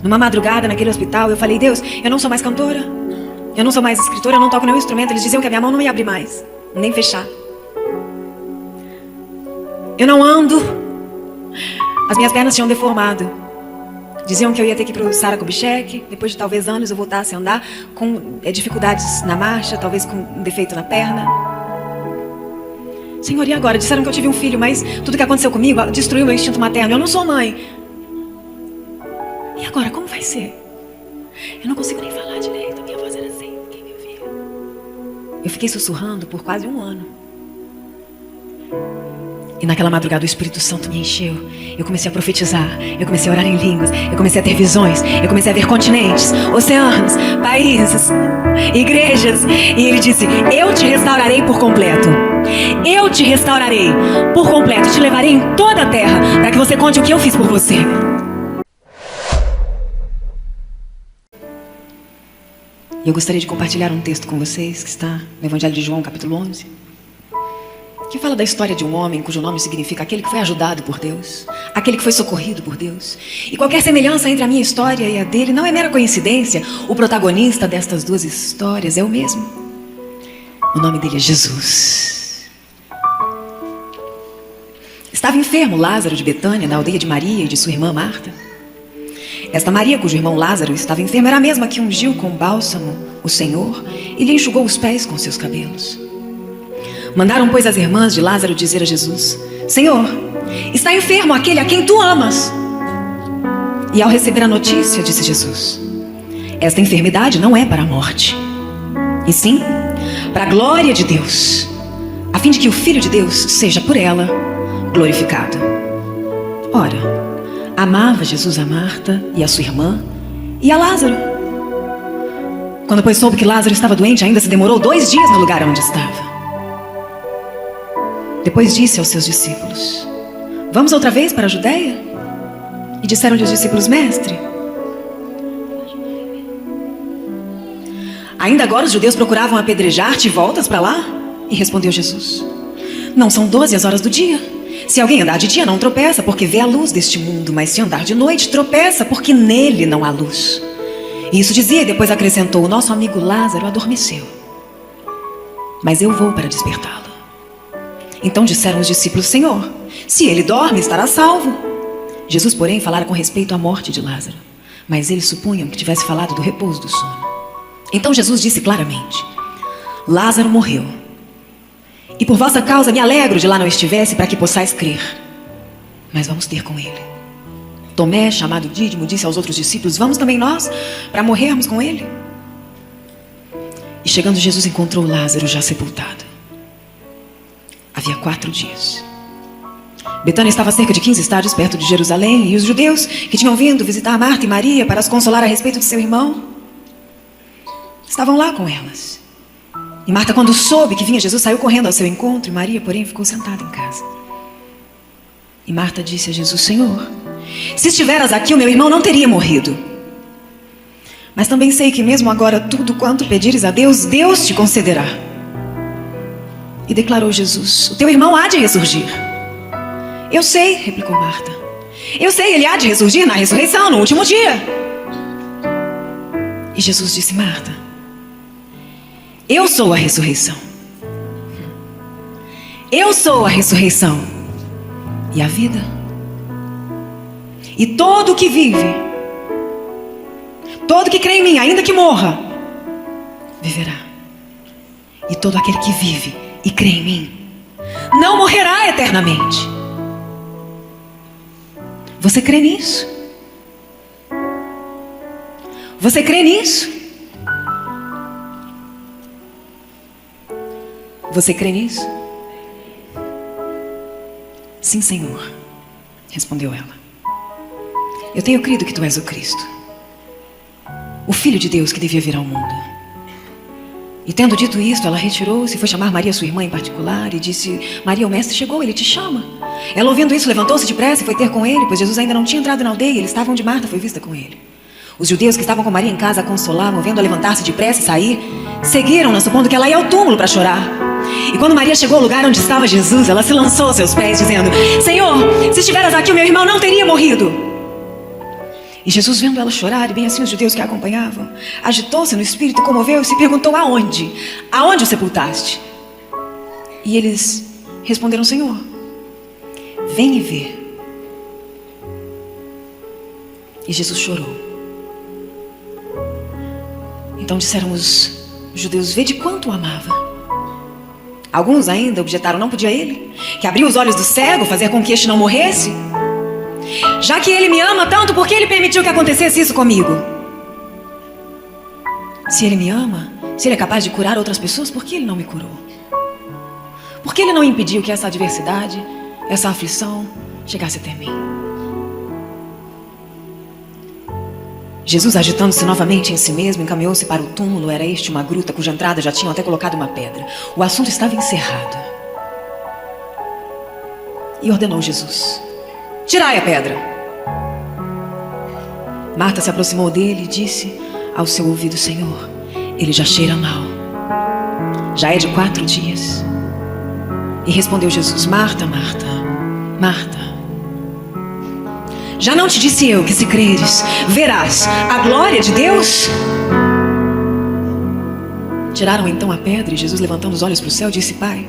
Numa madrugada, naquele hospital, eu falei: Deus, eu não sou mais cantora, eu não sou mais escritora, eu não toco nenhum instrumento. Eles diziam que a minha mão não ia abrir mais, nem fechar. Eu não ando, as minhas pernas tinham deformado. Diziam que eu ia ter que ir para o Sara Kubitschek. Depois de talvez anos eu voltasse a andar com dificuldades na marcha, talvez com um defeito na perna. Senhor, e agora? Disseram que eu tive um filho, mas tudo que aconteceu comigo destruiu meu instinto materno. Eu não sou mãe. E agora, como vai ser? Eu não consigo nem falar direito, a minha voz era assim, quem me ouvia. Eu fiquei sussurrando por quase um ano. E naquela madrugada o Espírito Santo me encheu. Eu comecei a profetizar, eu comecei a orar em línguas, eu comecei a ter visões, eu comecei a ver continentes, oceanos, países, igrejas. E ele disse: eu te restaurarei por completo. Eu te restaurarei por completo, te levarei em toda a terra para que você conte o que eu fiz por você. E eu gostaria de compartilhar um texto com vocês que está no Evangelho de João, capítulo 11. Que fala da história de um homem cujo nome significa aquele que foi ajudado por Deus, aquele que foi socorrido por Deus. E qualquer semelhança entre a minha história e a dele não é mera coincidência. O protagonista destas duas histórias é o mesmo. O nome dele é Jesus. Estava enfermo Lázaro de Betânia, na aldeia de Maria e de sua irmã Marta. Esta Maria, cujo irmão Lázaro estava enfermo, era a mesma que ungiu com bálsamo o Senhor e lhe enxugou os pés com seus cabelos. Mandaram, pois, as irmãs de Lázaro dizer a Jesus: Senhor, está enfermo aquele a quem tu amas. E ao receber a notícia, disse Jesus: esta enfermidade não é para a morte, e sim para a glória de Deus, a fim de que o Filho de Deus seja por ela glorificado. Ora, amava Jesus a Marta e a sua irmã e a Lázaro. Quando, pois, soube que Lázaro estava doente, ainda se demorou 2 dias no lugar onde estava. Depois disse aos seus discípulos: vamos outra vez para a Judeia? E disseram-lhe os discípulos: mestre, ainda agora os judeus procuravam apedrejar-te e voltas para lá? E respondeu Jesus: não são 12 as horas do dia. Se alguém andar de dia não tropeça, porque vê a luz deste mundo, mas se andar de noite tropeça, porque nele não há luz. E isso dizia e depois acrescentou: o nosso amigo Lázaro adormeceu, mas eu vou para despertá-lo. Então disseram os discípulos: Senhor, se ele dorme, estará salvo. Jesus, porém, falara com respeito à morte de Lázaro, mas eles supunham que tivesse falado do repouso do sono. Então Jesus disse claramente: Lázaro morreu, e por vossa causa me alegro de lá não estivesse, para que possais crer. Mas vamos ter com ele. Tomé, chamado Dídimo, disse aos outros discípulos: vamos também nós, para morrermos com ele? E chegando Jesus encontrou Lázaro já sepultado. Havia 4 dias. Betânia estava a cerca de 15 estádios perto de Jerusalém, e os judeus que tinham vindo visitar Marta e Maria para as consolar a respeito de seu irmão estavam lá com elas. E Marta, quando soube que vinha Jesus, saiu correndo ao seu encontro, e Maria, porém, ficou sentada em casa. E Marta disse a Jesus: Senhor, se estiveras aqui, o meu irmão não teria morrido. Mas também sei que mesmo agora tudo quanto pedires a Deus, Deus te concederá. E declarou Jesus: o teu irmão há de ressurgir. Eu sei, replicou Marta. Eu sei, ele há de ressurgir na ressurreição, no último dia. E Jesus disse: Marta, eu sou a ressurreição. Eu sou a ressurreição e a vida. E todo que vive, todo que crê em mim, ainda que morra, viverá. E todo aquele que vive e crê em mim não morrerá eternamente. Você crê nisso? Você crê nisso? Você crê nisso? Sim, Senhor, respondeu ela. Eu tenho crido que tu és o Cristo, o Filho de Deus que devia vir ao mundo. E tendo dito isto, ela retirou-se e foi chamar Maria, sua irmã, em particular, e disse: Maria, o mestre chegou, ele te chama. Ela, ouvindo isso, levantou-se depressa e foi ter com ele, pois Jesus ainda não tinha entrado na aldeia. Eles estavam onde Marta foi vista com ele. Os judeus que estavam com Maria em casa a consolavam, vendo-a levantar-se depressa e sair, seguiram-na, supondo que ela ia ao túmulo para chorar. E quando Maria chegou ao lugar onde estava Jesus, ela se lançou aos seus pés, dizendo: Senhor, se estiveras aqui, o meu irmão não teria morrido. E Jesus, vendo ela chorar, e bem assim os judeus que a acompanhavam, agitou-se no espírito e comoveu-se e perguntou: aonde? Aonde o sepultaste? E eles responderam: Senhor, vem e vê. E Jesus chorou. Então disseram os judeus: vê de quanto o amava. Alguns ainda objetaram: não podia ele, que abriu os olhos do cego, fazer com que este não morresse? Já que ele me ama tanto, por que ele permitiu que acontecesse isso comigo? Se ele me ama, se ele é capaz de curar outras pessoas, por que ele não me curou? Por que ele não impediu que essa adversidade, essa aflição chegasse até mim? Jesus, agitando-se novamente em si mesmo, encaminhou-se para o túmulo. Era este uma gruta cuja entrada já tinham até colocado uma pedra. O assunto estava encerrado. E ordenou Jesus: tirai a pedra. Marta se aproximou dele e disse ao seu ouvido: Senhor, ele já cheira mal. Já é de 4 dias. E respondeu Jesus: Marta, Marta, Marta, já não te disse eu que se creres, verás a glória de Deus? Tiraram então a pedra e Jesus, levantando os olhos para o céu, disse: Pai,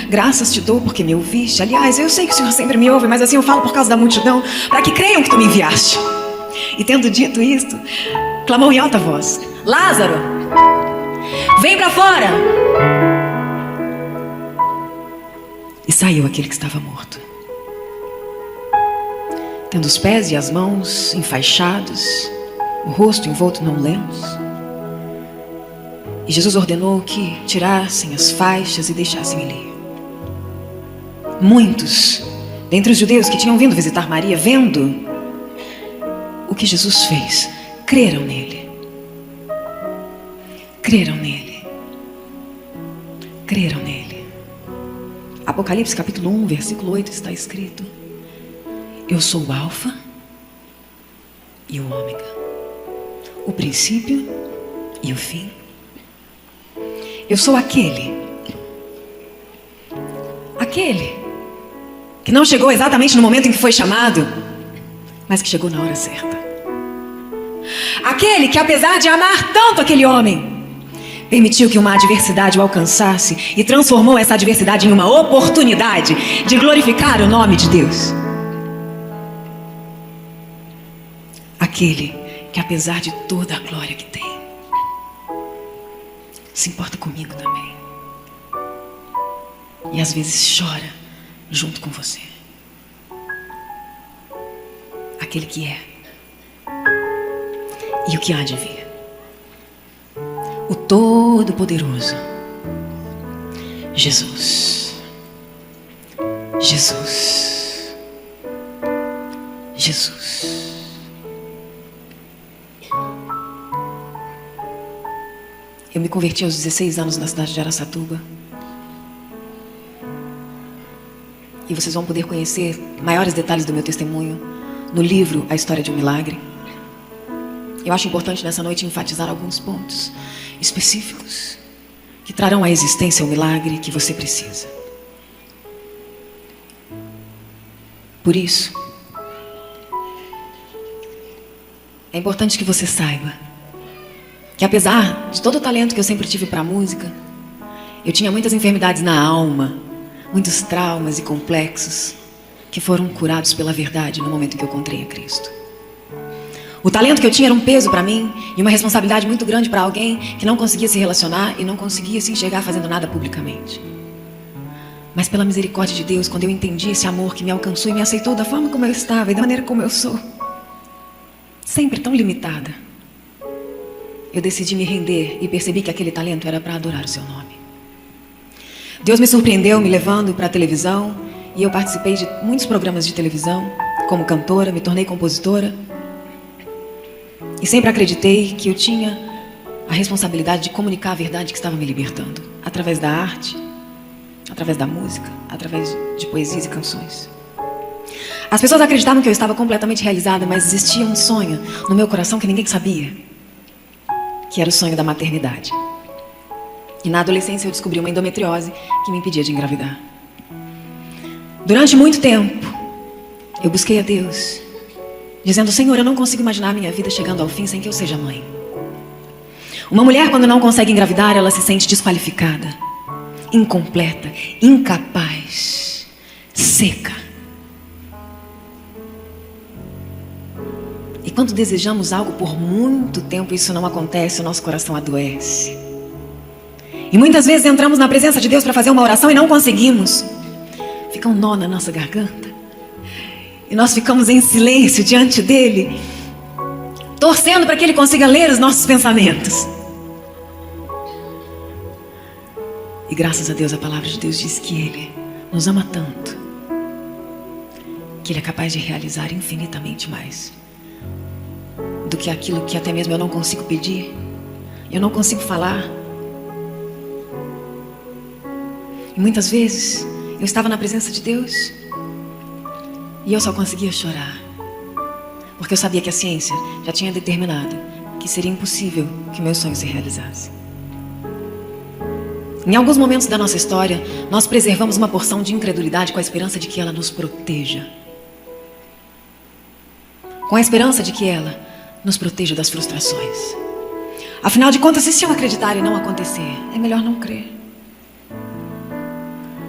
graças te dou porque me ouviste. Aliás, eu sei que o Senhor sempre me ouve, mas assim eu falo por causa da multidão, para que creiam que tu me enviaste. E tendo dito isto, clamou em alta voz: Lázaro, vem para fora. E saiu aquele que estava morto, tendo os pés e as mãos enfaixados, o rosto envolto num lenço. E Jesus ordenou que tirassem as faixas e deixassem ele ir. Muitos dentre os judeus que tinham vindo visitar Maria, vendo o que Jesus fez, creram nele. Creram nele. Creram nele. Apocalipse capítulo 1, versículo 8 está escrito: eu sou o Alfa e o Ômega, o princípio e o fim. Eu sou aquele que não chegou exatamente no momento em que foi chamado, mas que chegou na hora certa. Aquele que, apesar de amar tanto aquele homem, permitiu que uma adversidade o alcançasse e transformou essa adversidade em uma oportunidade de glorificar o nome de Deus. Aquele que, apesar de toda a glória que tem, se importa comigo também. E às vezes chora junto com você. Aquele que é e o que há de vir. O Todo-Poderoso, Jesus. Jesus. Jesus. Eu me converti aos 16 anos na cidade de Araçatuba. E vocês vão poder conhecer maiores detalhes do meu testemunho no livro A História de um Milagre. Eu acho importante nessa noite enfatizar alguns pontos específicos que trarão à existência o milagre que você precisa. Por isso, é importante que você saiba que, apesar de todo o talento que eu sempre tive para a música, eu tinha muitas enfermidades na alma, muitos traumas e complexos que foram curados pela verdade no momento em que eu encontrei a Cristo. O talento que eu tinha era um peso para mim e uma responsabilidade muito grande para alguém que não conseguia se relacionar e não conseguia se enxergar fazendo nada publicamente. Mas pela misericórdia de Deus, quando eu entendi esse amor que me alcançou e me aceitou da forma como eu estava e da maneira como eu sou, sempre tão limitada, eu decidi me render e percebi que aquele talento era para adorar o seu nome. Deus me surpreendeu me levando para a televisão e eu participei de muitos programas de televisão como cantora, me tornei compositora e sempre acreditei que eu tinha a responsabilidade de comunicar a verdade que estava me libertando através da arte, através da música, através de poesias e canções. As pessoas acreditavam que eu estava completamente realizada, mas existia um sonho no meu coração que ninguém sabia, que era o sonho da maternidade. E na adolescência eu descobri uma endometriose que me impedia de engravidar. Durante muito tempo, eu busquei a Deus dizendo: Senhor, eu não consigo imaginar a minha vida chegando ao fim sem que eu seja mãe. Uma mulher, quando não consegue engravidar, ela se sente desqualificada, incompleta, incapaz, seca. E quando desejamos algo por muito tempo, isso não acontece, o nosso coração adoece. E muitas vezes entramos na presença de Deus para fazer uma oração e não conseguimos. Fica um nó na nossa garganta. E nós ficamos em silêncio diante dele, torcendo para que ele consiga ler os nossos pensamentos. E graças a Deus, a palavra de Deus diz que ele nos ama tanto, que ele é capaz de realizar infinitamente mais do que aquilo que até mesmo eu não consigo pedir, eu não consigo falar. E muitas vezes eu estava na presença de Deus e eu só conseguia chorar, porque eu sabia que a ciência já tinha determinado que seria impossível que meu sonho se realizasse. Em alguns momentos da nossa história, nós preservamos uma porção de incredulidade com a esperança de que ela nos proteja, com a esperança de que ela nos proteja das frustrações. Afinal de contas, se eu acreditar e não acontecer, é melhor não crer.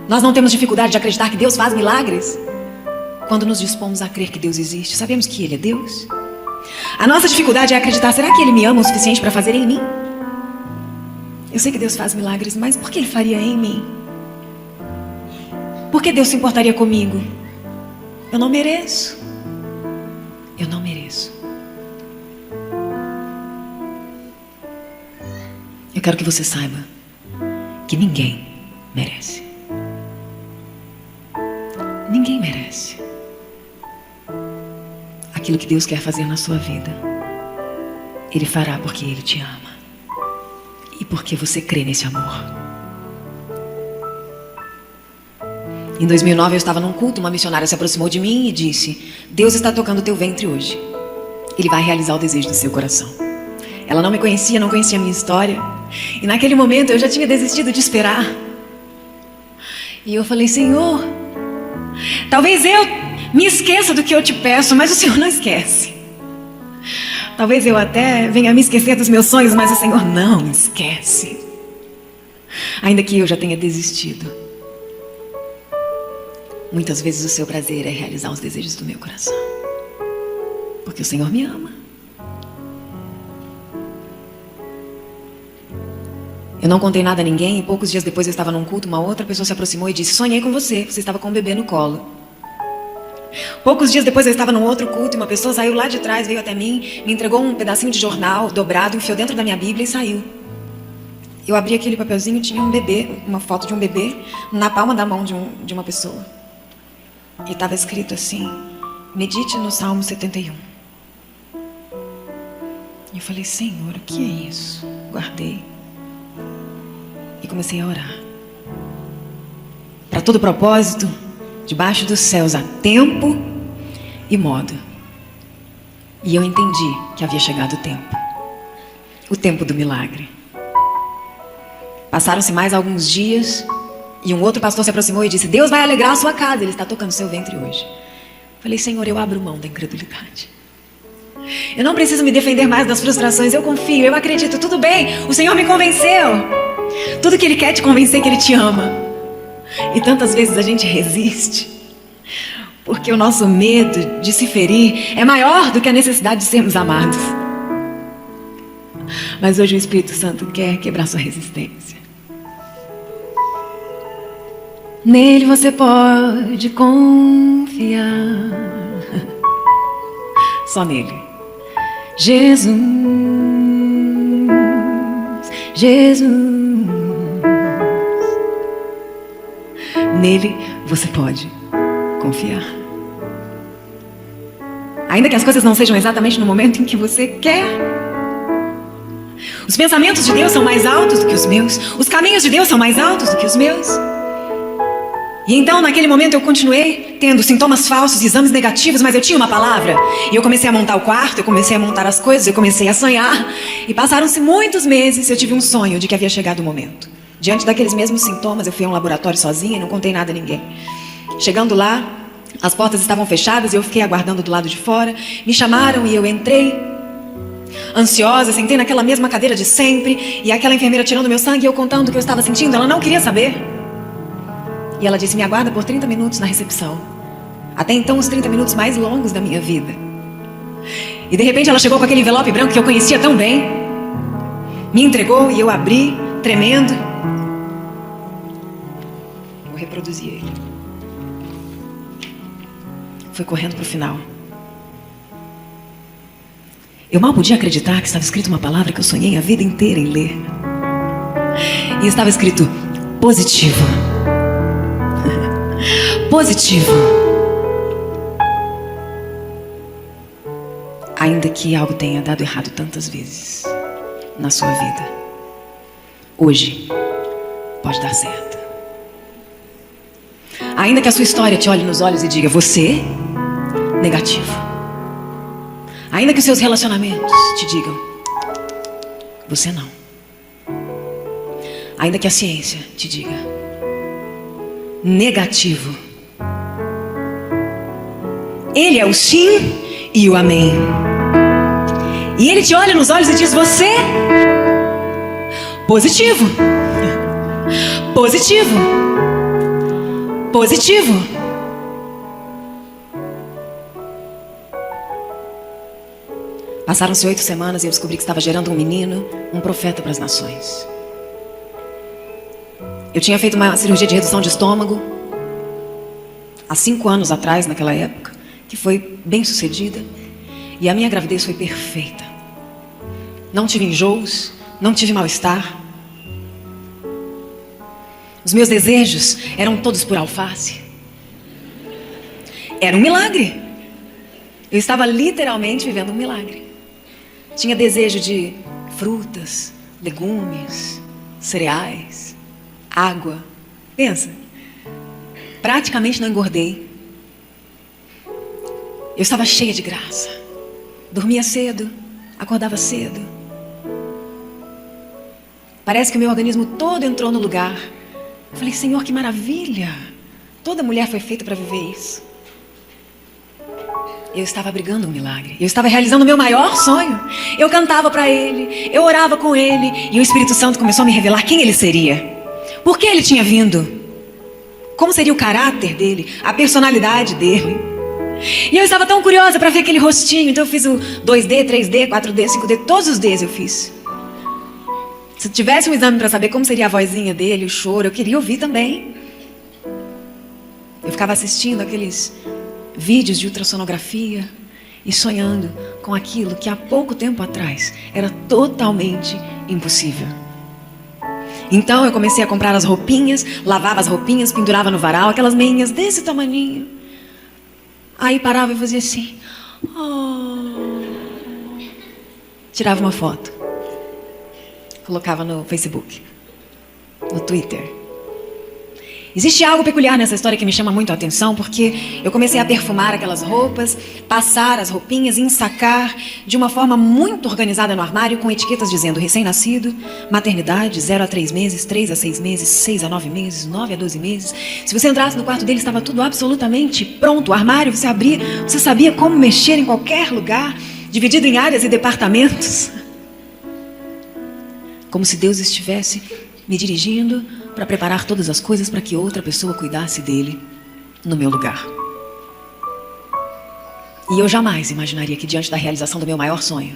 Nós não temos dificuldade de acreditar que Deus faz milagres quando nos dispomos a crer que Deus existe. Sabemos que Ele é Deus. A nossa dificuldade é acreditar: será que Ele me ama o suficiente para fazer em mim? Eu sei que Deus faz milagres, mas por que Ele faria em mim? Por que Deus se importaria comigo? Eu não mereço. Eu não mereço. Eu quero que você saiba que ninguém merece. Ninguém merece aquilo que Deus quer fazer na sua vida. Ele fará porque Ele te ama e porque você crê nesse amor. Em 2009 eu estava num culto, uma missionária se aproximou de mim e disse: Deus está tocando o teu ventre hoje. Ele vai realizar o desejo do seu coração. Ela não me conhecia, não conhecia a minha história, e naquele momento eu já tinha desistido de esperar. E eu falei: Senhor, talvez eu me esqueça do que eu te peço, mas o Senhor não esquece. Talvez eu até venha me esquecer dos meus sonhos, mas o Senhor não esquece. Ainda que eu já tenha desistido. Muitas vezes o seu prazer é realizar os desejos do meu coração, porque o Senhor me ama. Eu não contei nada a ninguém e poucos dias depois eu estava num culto, uma outra pessoa se aproximou e disse: sonhei com você, você estava com um bebê no colo. Poucos dias depois eu estava num outro culto e uma pessoa saiu lá de trás, veio até mim, me entregou um pedacinho de jornal dobrado, enfiou dentro da minha Bíblia e saiu. Eu abri aquele papelzinho e tinha um bebê, uma foto de um bebê, na palma da mão de uma pessoa. E estava escrito assim: medite no Salmo 71. E eu falei: Senhor, o que é isso? Guardei. E comecei a orar. Para todo propósito, debaixo dos céus há tempo e modo. E eu entendi que havia chegado o tempo do milagre. Passaram-se mais alguns dias e um outro pastor se aproximou e disse: Deus vai alegrar a sua casa, Ele está tocando seu ventre hoje. Falei: Senhor, eu abro mão da incredulidade. Eu não preciso me defender mais das frustrações, eu confio, eu acredito, tudo bem, o Senhor me convenceu. Tudo que Ele quer te convencer que Ele te ama. E tantas vezes a gente resiste, porque o nosso medo de se ferir é maior do que a necessidade de sermos amados. Mas hoje o Espírito Santo quer quebrar sua resistência. Nele você pode confiar. Só nele. Jesus, Jesus. Nele você pode confiar. Ainda que as coisas não sejam exatamente no momento em que você quer. Os pensamentos de Deus são mais altos do que os meus. Os caminhos de Deus são mais altos do que os meus. E então, naquele momento, eu continuei tendo sintomas falsos, exames negativos, mas eu tinha uma palavra. E eu comecei a montar o quarto, eu comecei a montar as coisas, eu comecei a sonhar. E passaram-se muitos meses, eu tive um sonho de que havia chegado o momento. Diante daqueles mesmos sintomas, eu fui a um laboratório sozinha e não contei nada a ninguém. Chegando lá, As portas estavam fechadas e eu fiquei aguardando do lado de fora. Me chamaram e eu entrei, ansiosa, sentei naquela mesma cadeira de sempre. E aquela enfermeira tirando meu sangue e eu contando o que eu estava sentindo. Ela não queria saber. E ela disse: me aguarda por 30 minutos na recepção. Até então, os 30 minutos mais longos da minha vida. E de repente ela chegou com aquele envelope branco que eu conhecia tão bem. Me entregou e eu abri, tremendo. Vou reproduzir ele. Foi correndo para o final. Eu mal podia acreditar que estava escrito uma palavra que eu sonhei a vida inteira em ler. E estava escrito: positivo. Positivo. Ainda que algo tenha dado errado tantas vezes na sua vida, hoje pode dar certo. Ainda que a sua história te olhe nos olhos e diga: você, negativo. Ainda que os seus relacionamentos te digam: você não. Ainda que a ciência te diga: negativo. Ele é o sim e o amém. E ele te olha nos olhos e diz: você, positivo. Positivo. Positivo. Passaram-se 8 semanas e eu descobri que estava gerando um menino, um profeta para as nações. Eu tinha feito uma cirurgia de redução de estômago há 5 anos atrás, naquela época, que foi bem sucedida. E a minha gravidez foi perfeita. Não tive enjoos, não tive mal-estar. Os meus desejos eram todos por alface. Era um milagre. Eu estava literalmente vivendo um milagre. Tinha desejo de frutas, legumes, cereais, água. Pensa, praticamente não engordei. Eu estava cheia de graça. Dormia cedo, acordava cedo. Parece que o meu organismo todo entrou no lugar. Eu falei: Senhor, que maravilha. Toda mulher foi feita para viver isso. Eu estava abrigando um milagre. Eu estava realizando o meu maior sonho. Eu cantava para ele, eu orava com ele. E o Espírito Santo começou a me revelar quem ele seria. Por que ele tinha vindo? Como seria o caráter dele, a personalidade dele. E eu estava tão curiosa para ver aquele rostinho. Então eu fiz o 2D, 3D, 4D, 5D. Todos os Ds eu fiz. Se tivesse um exame para saber como seria a vozinha dele, o choro, eu queria ouvir também. Eu ficava assistindo aqueles vídeos de ultrassonografia e sonhando com aquilo que há pouco tempo atrás era totalmente impossível. Então eu comecei a comprar as roupinhas, lavava as roupinhas, pendurava no varal, aquelas meinhas desse tamaninho. Aí parava e fazia assim. Oh. Tirava uma foto. Colocava no Facebook, no Twitter. Existe algo peculiar nessa história que me chama muito a atenção, porque eu comecei a perfumar aquelas roupas, passar as roupinhas, ensacar de uma forma muito organizada no armário, com etiquetas dizendo recém-nascido, maternidade, 0 a 3 meses, 3 a 6 meses, 6 a 9 meses, 9 a 12 meses. Se você entrasse no quarto dele, estava tudo absolutamente pronto. O armário, você abria, você sabia como mexer em qualquer lugar, dividido em áreas e departamentos. Como se Deus estivesse me dirigindo para preparar todas as coisas para que outra pessoa cuidasse dele no meu lugar. E eu jamais imaginaria que diante da realização do meu maior sonho,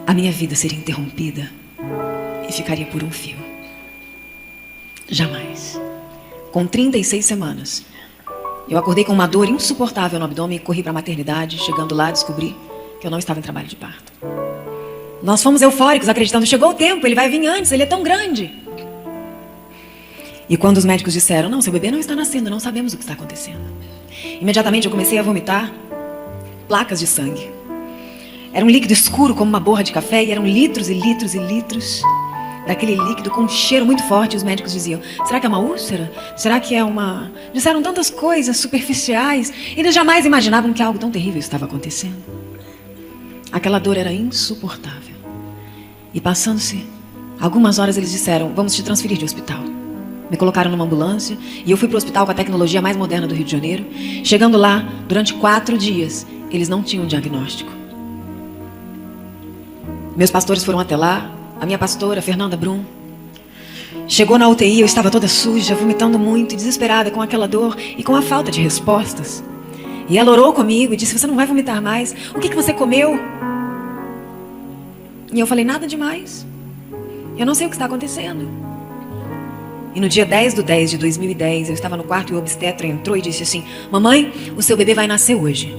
a minha vida seria interrompida e ficaria por um fio. Jamais. Com 36 semanas, eu acordei com uma dor insuportável no abdômen e corri para a maternidade. Chegando lá, descobri que eu não estava em trabalho de parto. Nós fomos eufóricos, acreditando: chegou o tempo, ele vai vir antes, ele é tão grande. E quando os médicos disseram: não, seu bebê não está nascendo, não sabemos o que está acontecendo, imediatamente eu comecei a vomitar placas de sangue. Era um líquido escuro como uma borra de café, e eram litros e litros e litros daquele líquido com um cheiro muito forte. Os médicos diziam: será que é uma úlcera? Será que é uma... Disseram tantas coisas superficiais. Eles jamais imaginavam que algo tão terrível estava acontecendo. Aquela dor era insuportável. E passando-se algumas horas, eles disseram: vamos te transferir de hospital. Me colocaram numa ambulância e eu fui para o hospital com a tecnologia mais moderna do Rio de Janeiro. Chegando lá, durante 4 dias, eles não tinham diagnóstico. Meus pastores foram até lá, a minha pastora, Fernanda Brum, chegou na UTI, eu estava toda suja, vomitando muito, desesperada com aquela dor e com a falta de respostas. E ela orou comigo e disse: você não vai vomitar mais? O que você comeu? E eu falei: nada demais. Eu não sei o que está acontecendo. E no dia 10/10 de 2010, eu estava no quarto e o obstetra entrou e disse assim: mamãe, o seu bebê vai nascer hoje.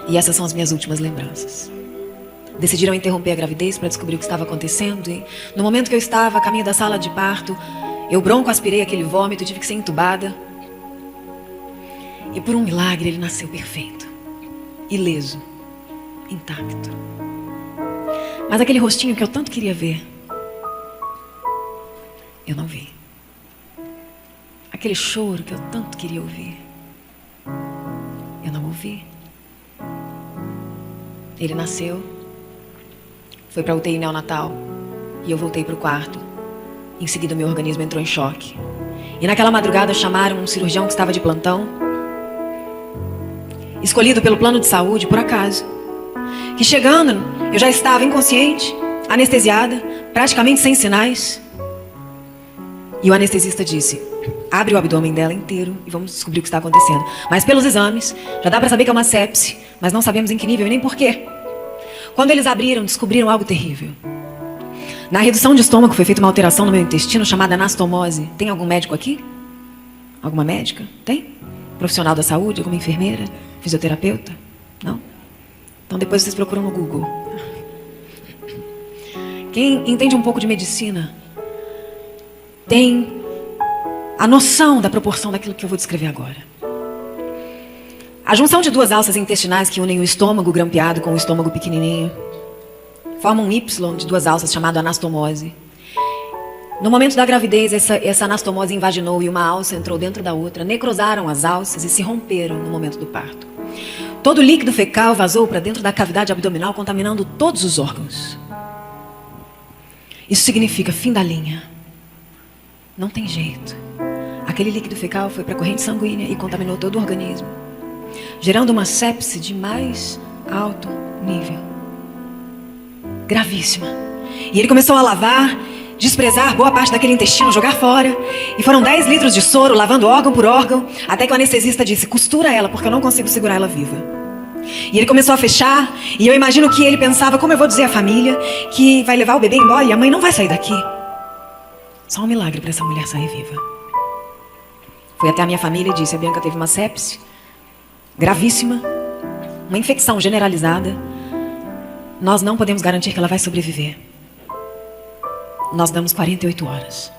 E essas são as minhas últimas lembranças. Decidiram interromper a gravidez para descobrir o que estava acontecendo. E no momento que eu estava a caminho da sala de parto, eu broncoaspirei aquele vômito, tive que ser entubada. E por um milagre ele nasceu perfeito, ileso, intacto. Mas aquele rostinho que eu tanto queria ver, eu não vi. Aquele choro que eu tanto queria ouvir, eu não ouvi. Ele nasceu, foi para a UTI neonatal e eu voltei para o quarto. Em seguida meu organismo entrou em choque. E naquela madrugada chamaram um cirurgião que estava de plantão, escolhido pelo plano de saúde por acaso. Que chegando, eu já estava inconsciente, anestesiada, praticamente sem sinais. E o anestesista disse: abre o abdômen dela inteiro e vamos descobrir o que está acontecendo. Mas pelos exames, já dá para saber que é uma sepse, mas não sabemos em que nível e nem porquê. Quando eles abriram, descobriram algo terrível. Na redução de estômago foi feita uma alteração no meu intestino chamada anastomose. Tem algum médico aqui? Alguma médica? Tem? Profissional da saúde? Alguma enfermeira? Fisioterapeuta? Não? Então depois vocês procuram no Google. Quem entende um pouco de medicina tem a noção da proporção daquilo que eu vou descrever agora. A junção de 2 alças intestinais que unem o estômago grampeado com o estômago pequenininho forma um Y de 2 alças chamado anastomose. No momento da gravidez, essa anastomose invaginou e uma alça entrou dentro da outra, necrosaram as alças e se romperam no momento do parto. Todo o líquido fecal vazou para dentro da cavidade abdominal, contaminando todos os órgãos. Isso significa fim da linha. Não tem jeito. Aquele líquido fecal foi para a corrente sanguínea e contaminou todo o organismo, gerando uma sepse de mais alto nível. Gravíssima. E ele começou a lavar, desprezar boa parte daquele intestino, jogar fora. E foram 10 litros de soro, lavando órgão por órgão, até que o anestesista disse: costura ela, porque eu não consigo segurar ela viva. E ele começou a fechar, e eu imagino que ele pensava: como eu vou dizer à família que vai levar o bebê embora e a mãe não vai sair daqui? Só um milagre para essa mulher sair viva. Fui até a minha família e disse: a Bianca teve uma sepse gravíssima, uma infecção generalizada. Nós não podemos garantir que ela vai sobreviver. Nós damos 48 horas.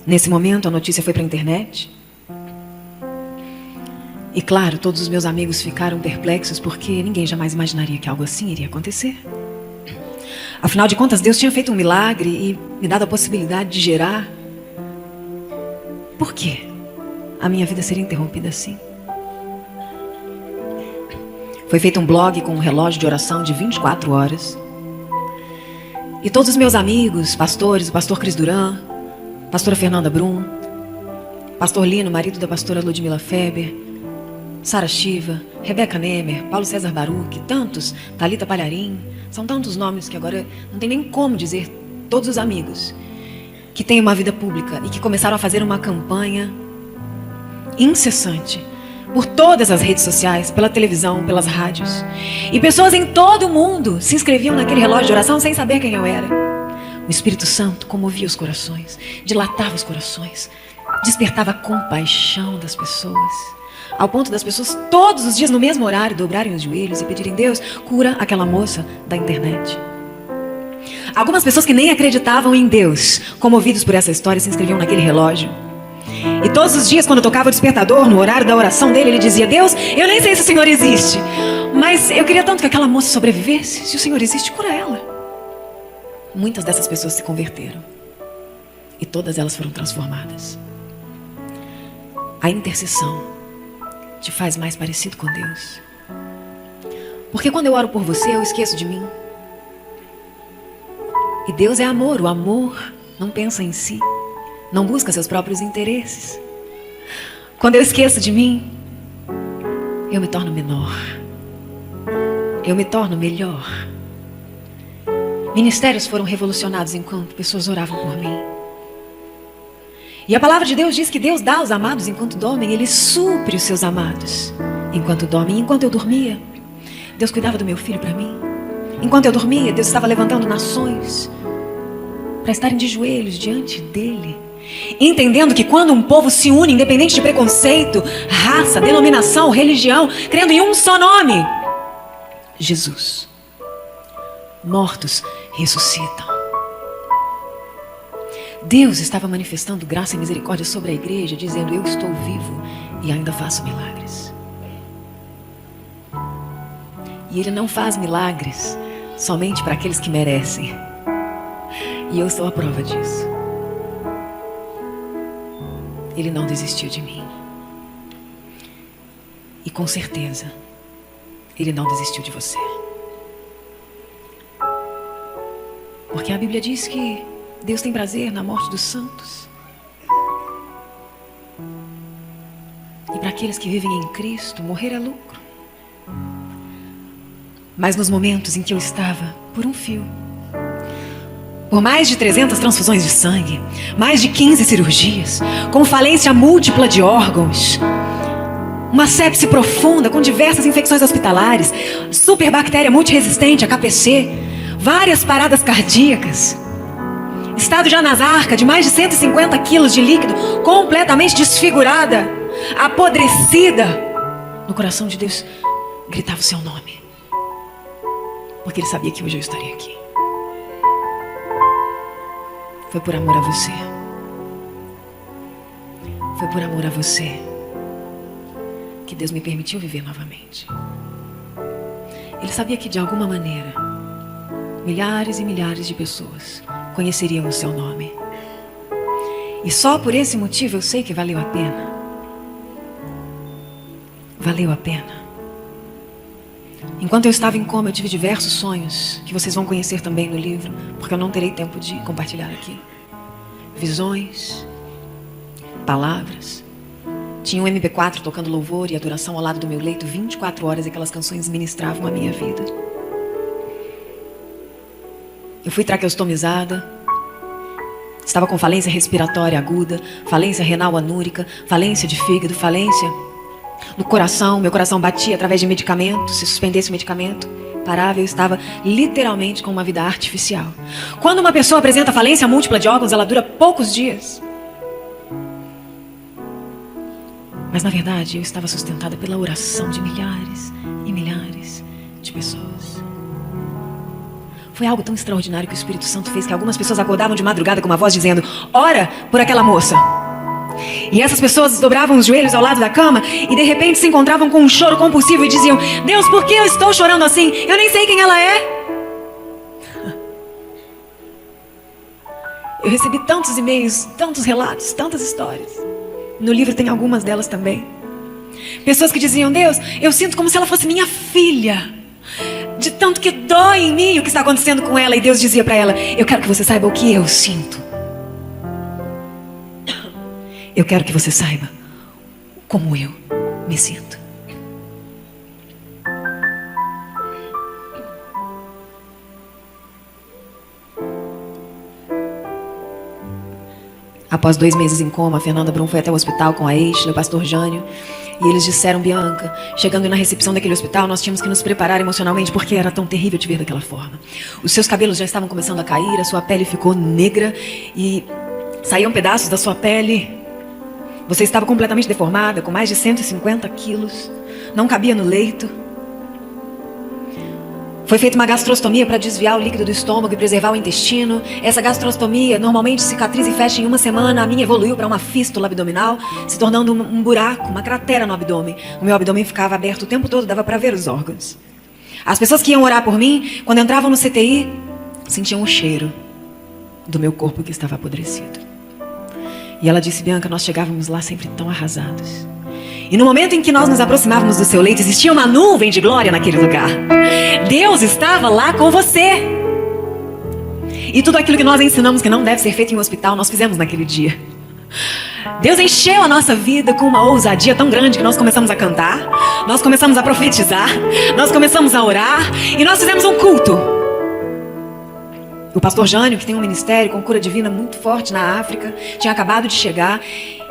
Nesse momento, a notícia foi para a internet. E claro, todos os meus amigos ficaram perplexos, porque ninguém jamais imaginaria que algo assim iria acontecer. Afinal de contas, Deus tinha feito um milagre e me dado a possibilidade de gerar. Por quê? A minha vida seria interrompida assim? Foi feito um blog com um relógio de oração de 24 horas. E todos os meus amigos, pastores, o pastor Cris Duran, pastora Fernanda Brum, pastor Lino, marido da pastora Ludmila Feber, Sara Shiva, Rebeca Nemer, Paulo César Baruch, tantos, Thalita Palharim, são tantos nomes que agora não tem nem como dizer. Todos os amigos que têm uma vida pública e que começaram a fazer uma campanha incessante por todas as redes sociais, pela televisão, pelas rádios. E pessoas em todo o mundo se inscreviam naquele relógio de oração sem saber quem eu era. O Espírito Santo comovia os corações, dilatava os corações, despertava a compaixão das pessoas, ao ponto das pessoas todos os dias no mesmo horário dobrarem os joelhos e pedirem: Deus, cura aquela moça da internet. Algumas pessoas que nem acreditavam em Deus, comovidos por essa história, se inscreviam naquele relógio. E todos os dias, quando tocava o despertador, no horário da oração dele, ele dizia: Deus, eu nem sei se o Senhor existe, mas eu queria tanto que aquela moça sobrevivesse. Se o Senhor existe, cura ela. Muitas dessas pessoas se converteram e todas elas foram transformadas. A intercessão te faz mais parecido com Deus. Porque quando eu oro por você, eu esqueço de mim. E Deus é amor. O amor não pensa em si, não busca seus próprios interesses. Quando eu esqueço de mim, eu me torno menor. Eu me torno melhor. Ministérios foram revolucionados enquanto pessoas oravam por mim. E a palavra de Deus diz que Deus dá aos amados enquanto dormem. Ele supre os seus amados enquanto dormem. Enquanto eu dormia, Deus cuidava do meu filho para mim. Enquanto eu dormia, Deus estava levantando nações para estarem de joelhos diante dele. Entendendo que quando um povo se une, independente de preconceito, raça, denominação, religião, crendo em um só nome, Jesus, mortos ressuscitam. Deus estava manifestando graça e misericórdia sobre a igreja, dizendo: eu estou vivo e ainda faço milagres. E Ele não faz milagres somente para aqueles que merecem. E eu sou a prova disso. Ele não desistiu de mim. E com certeza, Ele não desistiu de você. Porque a Bíblia diz que Deus tem prazer na morte dos santos. E para aqueles que vivem em Cristo, morrer é lucro. Mas nos momentos em que eu estava por um fio, por mais de 300 transfusões de sangue, mais de 15 cirurgias, com falência múltipla de órgãos, uma sepse profunda com diversas infecções hospitalares, superbactéria multiresistente, a KPC, várias paradas cardíacas, estado já nas arcas de mais de 150 quilos de líquido, completamente desfigurada, apodrecida, no coração de Deus gritava o seu nome, porque Ele sabia que hoje eu estaria aqui. Foi por amor a você. Foi por amor a você que Deus me permitiu viver novamente. Ele sabia que de alguma maneira milhares e milhares de pessoas conheceriam o seu nome. E só por esse motivo eu sei que valeu a pena. Valeu a pena. Enquanto eu estava em coma, eu tive diversos sonhos que vocês vão conhecer também no livro, porque eu não terei tempo de compartilhar aqui. Visões, palavras. Tinha um MP4 tocando louvor e adoração ao lado do meu leito 24 horas, e aquelas canções ministravam a minha vida. Eu fui traqueostomizada. Estava com falência respiratória aguda, falência renal anúrica, falência de fígado, falência no coração. Meu coração batia através de medicamento. Se suspendesse o medicamento, parava. Eu estava literalmente com uma vida artificial. Quando uma pessoa apresenta falência múltipla de órgãos, ela dura poucos dias. Mas na verdade eu estava sustentada pela oração de milhares e milhares de pessoas. Foi algo tão extraordinário que o Espírito Santo fez que algumas pessoas acordavam de madrugada com uma voz dizendo: ora por aquela moça. E essas pessoas dobravam os joelhos ao lado da cama e de repente se encontravam com um choro compulsivo e diziam: Deus, por que eu estou chorando assim? Eu nem sei quem ela é. Eu recebi tantos e-mails, tantos relatos, tantas histórias. No livro tem algumas delas também. Pessoas que diziam: Deus, eu sinto como se ela fosse minha filha, de tanto que dói em mim o que está acontecendo com ela. E Deus dizia para ela: eu quero que você saiba o que eu sinto. Eu quero que você saiba como eu me sinto. Após 2 meses em coma, a Fernanda Brum foi até o hospital com a Eichler, o pastor Jânio. E eles disseram: Bianca, chegando na recepção daquele hospital, nós tínhamos que nos preparar emocionalmente, porque era tão terrível te ver daquela forma. Os seus cabelos já estavam começando a cair, a sua pele ficou negra e saíam pedaços da sua pele. Você estava completamente deformada, com mais de 150 quilos. Não cabia no leito. Foi feita uma gastrostomia para desviar o líquido do estômago e preservar o intestino. Essa gastrostomia normalmente cicatriza e fecha em 1 semana. A minha evoluiu para uma fístula abdominal, se tornando um buraco, uma cratera no abdômen. O meu abdômen ficava aberto o tempo todo, dava para ver os órgãos. As pessoas que iam orar por mim, quando entravam no CTI, sentiam o cheiro do meu corpo que estava apodrecido. E ela disse: Bianca, nós chegávamos lá sempre tão arrasados. E no momento em que nós nos aproximávamos do seu leito, existia uma nuvem de glória naquele lugar. Deus estava lá com você. E tudo aquilo que nós ensinamos que não deve ser feito em um hospital, nós fizemos naquele dia. Deus encheu a nossa vida com uma ousadia tão grande que nós começamos a cantar, nós começamos a profetizar, nós começamos a orar e nós fizemos um culto. O pastor Jânio, que tem um ministério com cura divina muito forte na África, tinha acabado de chegar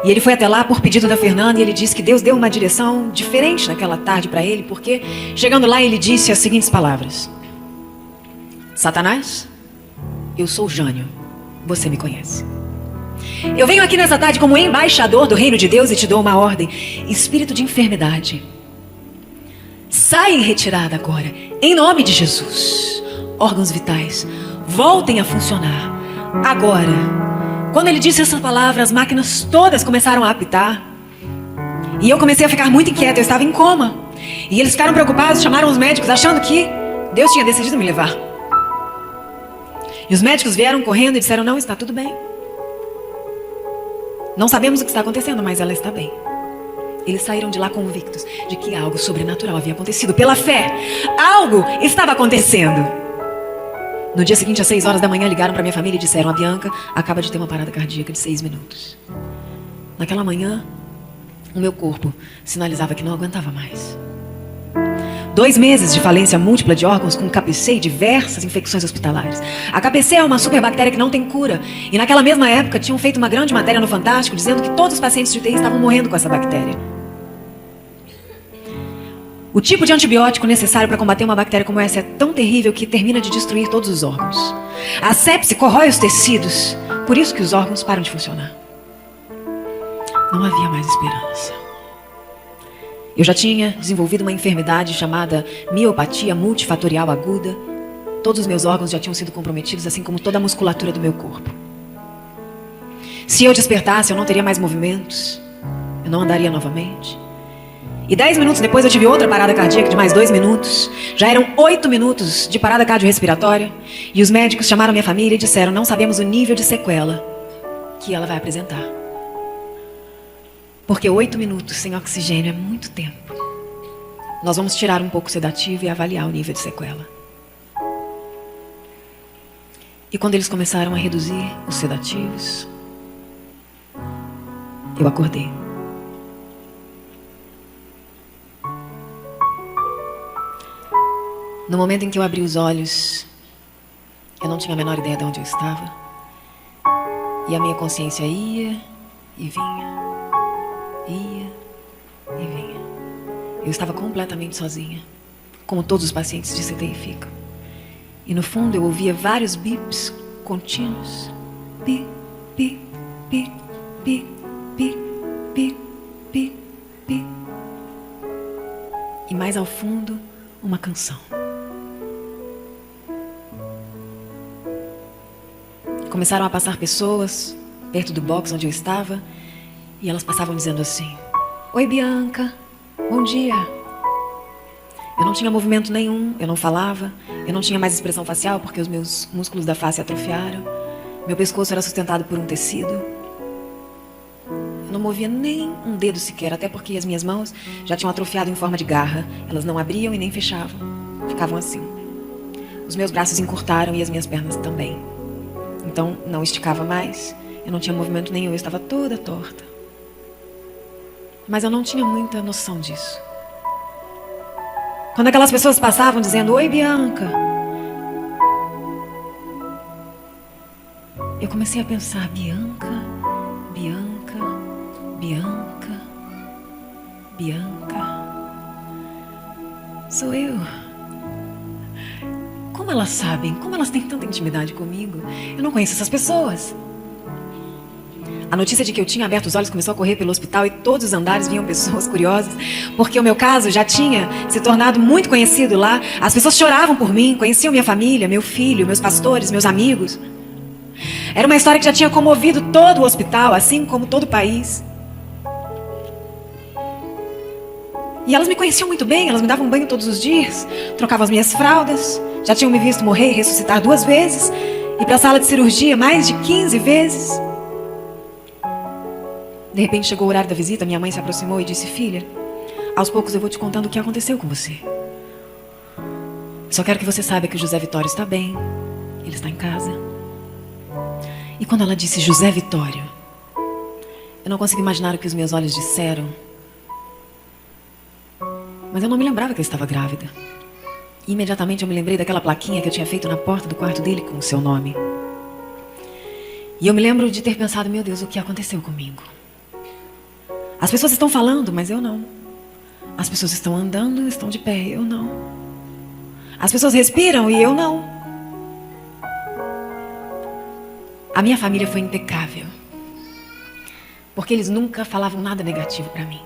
e ele foi até lá por pedido da Fernanda e ele disse que Deus deu uma direção diferente naquela tarde para ele, porque chegando lá ele disse as seguintes palavras: Satanás, eu sou Jânio, você me conhece. Eu venho aqui nessa tarde como embaixador do reino de Deus e te dou uma ordem. Espírito de enfermidade, sai em retirada agora, em nome de Jesus. Órgãos vitais, voltem a funcionar agora. Quando ele disse essa palavra, as máquinas todas começaram a apitar. E eu comecei a ficar muito inquieta, eu estava em coma. E eles ficaram preocupados, chamaram os médicos, achando que Deus tinha decidido me levar. E os médicos vieram correndo e disseram: não, está tudo bem. Não sabemos o que está acontecendo, mas ela está bem. Eles saíram de lá convictos de que algo sobrenatural havia acontecido. Pela fé, algo estava acontecendo. No dia seguinte, às 6 horas da manhã, ligaram para minha família e disseram: a Bianca acaba de ter uma parada cardíaca de 6 minutos. Naquela manhã, o meu corpo sinalizava que não aguentava mais. 2 meses de falência múltipla de órgãos com KPC e diversas infecções hospitalares. A KPC é uma superbactéria que não tem cura. E naquela mesma época tinham feito uma grande matéria no Fantástico dizendo que todos os pacientes de UTI estavam morrendo com essa bactéria. O tipo de antibiótico necessário para combater uma bactéria como essa é tão terrível que termina de destruir todos os órgãos. A sepse corrói os tecidos, por isso que os órgãos param de funcionar. Não havia mais esperança. Eu já tinha desenvolvido uma enfermidade chamada miopatia multifatorial aguda. Todos os meus órgãos já tinham sido comprometidos, assim como toda a musculatura do meu corpo. Se eu despertasse, eu não teria mais movimentos. Eu não andaria novamente. E 10 minutos depois eu tive outra parada cardíaca de mais 2 minutos. Já eram 8 minutos de parada cardiorrespiratória. E os médicos chamaram minha família e disseram: não sabemos o nível de sequela que ela vai apresentar. Porque 8 minutos sem oxigênio é muito tempo. Nós vamos tirar um pouco o sedativo e avaliar o nível de sequela. E quando eles começaram a reduzir os sedativos, eu acordei. No momento em que eu abri os olhos, eu não tinha a menor ideia de onde eu estava. E a minha consciência ia e vinha. Ia e vinha. Eu estava completamente sozinha, como todos os pacientes de CTI ficam. E no fundo eu ouvia vários bips contínuos. Pi, pi, pi, pi, pi, pi, pi, pi. E mais ao fundo, uma canção. Começaram a passar pessoas perto do box onde eu estava. E elas passavam dizendo assim: oi, Bianca, bom dia. Eu não tinha movimento nenhum, eu não falava, eu não tinha mais expressão facial porque os meus músculos da face atrofiaram. Meu pescoço era sustentado por um tecido. Eu não movia nem um dedo sequer, até porque as minhas mãos já tinham atrofiado em forma de garra. Elas não abriam e nem fechavam, ficavam assim. Os meus braços encurtaram e as minhas pernas também. Então não esticava mais, eu não tinha movimento nenhum, eu estava toda torta. Mas eu não tinha muita noção disso. Quando aquelas pessoas passavam dizendo: oi, Bianca, eu comecei a pensar: Bianca, Bianca, Bianca, Bianca. Sou eu. Como elas sabem? Como elas têm tanta intimidade comigo? Eu não conheço essas pessoas. A notícia de que eu tinha aberto os olhos começou a correr pelo hospital e todos os andares vinham pessoas curiosas, porque o meu caso já tinha se tornado muito conhecido lá. As pessoas choravam por mim, conheciam minha família, meu filho, meus pastores, meus amigos. Era uma história que já tinha comovido todo o hospital, assim como todo o país. E elas me conheciam muito bem, elas me davam banho todos os dias, trocavam as minhas fraldas, já tinham me visto morrer e ressuscitar 2 vezes, ir para a sala de cirurgia mais de 15 vezes. De repente chegou o horário da visita, minha mãe se aproximou e disse: filha, aos poucos eu vou te contando o que aconteceu com você. Só quero que você saiba que o José Vitório está bem, ele está em casa. E quando ela disse José Vitório, eu não consigo imaginar o que os meus olhos disseram. Mas eu não me lembrava que eu estava grávida. E imediatamente eu me lembrei daquela plaquinha que eu tinha feito na porta do quarto dele com o seu nome. E eu me lembro de ter pensado: meu Deus, o que aconteceu comigo? As pessoas estão falando, mas eu não. As pessoas estão andando, estão de pé, eu não. As pessoas respiram e eu não. A minha família foi impecável, porque eles nunca falavam nada negativo para mim.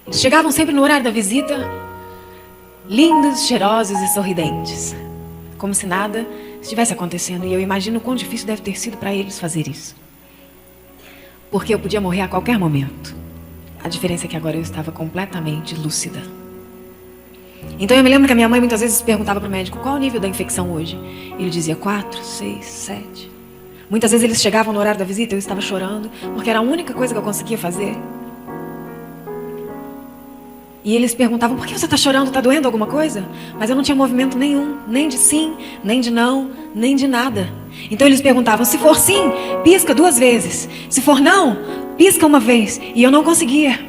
Eles chegavam sempre no horário da visita, lindos, cheirosos e sorridentes, como se nada estivesse acontecendo. E eu imagino o quão difícil deve ter sido para eles fazer isso, porque eu podia morrer a qualquer momento. A diferença é que agora eu estava completamente lúcida. Então eu me lembro que a minha mãe muitas vezes perguntava para o médico: qual o nível da infecção hoje? Ele dizia 4, 6, 7. Muitas vezes eles chegavam no horário da visita e eu estava chorando, porque era a única coisa que eu conseguia fazer. E eles perguntavam: por que você está chorando? Está doendo alguma coisa? Mas eu não tinha movimento nenhum, nem de sim, nem de não, nem de nada. Então eles perguntavam: se for sim, pisca 2 vezes. Se for não, pisca 1 vez. E eu não conseguia.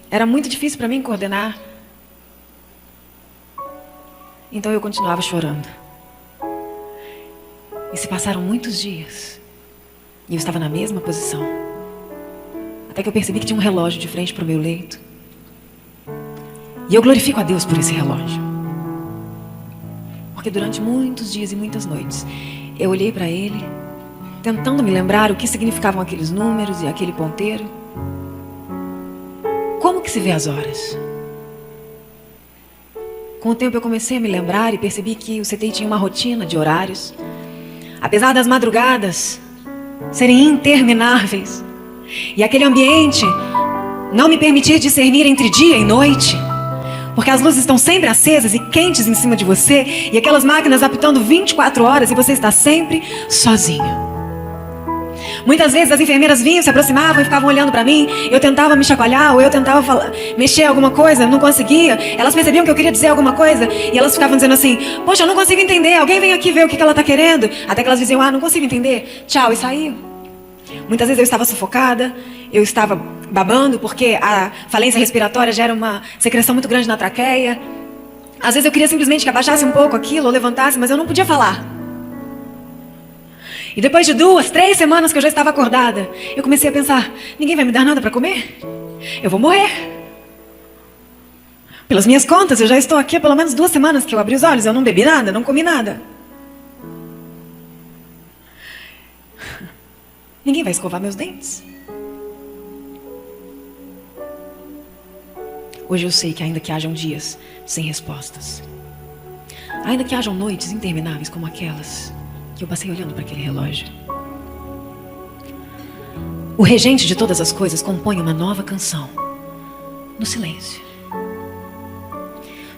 Era muito difícil para mim coordenar. Então eu continuava chorando. E se passaram muitos dias. E eu estava na mesma posição. Até que eu percebi que tinha um relógio de frente para o meu leito. E eu glorifico a Deus por esse relógio. Porque durante muitos dias e muitas noites, eu olhei para ele, tentando me lembrar o que significavam aqueles números e aquele ponteiro. Como que se vê as horas? Com o tempo eu comecei a me lembrar e percebi que o CTI tinha uma rotina de horários. Apesar das madrugadas serem intermináveis e aquele ambiente não me permitir discernir entre dia e noite, porque as luzes estão sempre acesas e quentes em cima de você, e aquelas máquinas apitando 24 horas e você está sempre sozinho. Muitas vezes as enfermeiras vinham, se aproximavam e ficavam olhando para mim. Eu tentava me chacoalhar ou eu tentava mexer alguma coisa, não conseguia. Elas percebiam que eu queria dizer alguma coisa e elas ficavam dizendo assim: poxa, eu não consigo entender, alguém vem aqui ver o que ela está querendo. Até que elas diziam: ah, não consigo entender, tchau, e saíam. Muitas vezes eu estava sufocada, eu estava babando porque a falência respiratória gera uma secreção muito grande na traqueia. Às vezes eu queria simplesmente que abaixasse um pouco aquilo ou levantasse, mas eu não podia falar. E depois de 2, 3 semanas que eu já estava acordada, eu comecei a pensar: ninguém vai me dar nada para comer? Eu vou morrer. Pelas minhas contas, eu já estou aqui há pelo menos 2 semanas que eu abri os olhos. Eu não bebi nada, não comi nada. Ninguém vai escovar meus dentes. Hoje eu sei que ainda que hajam dias sem respostas, ainda que hajam noites intermináveis como aquelas que eu passei olhando para aquele relógio, o regente de todas as coisas compõe uma nova canção no silêncio.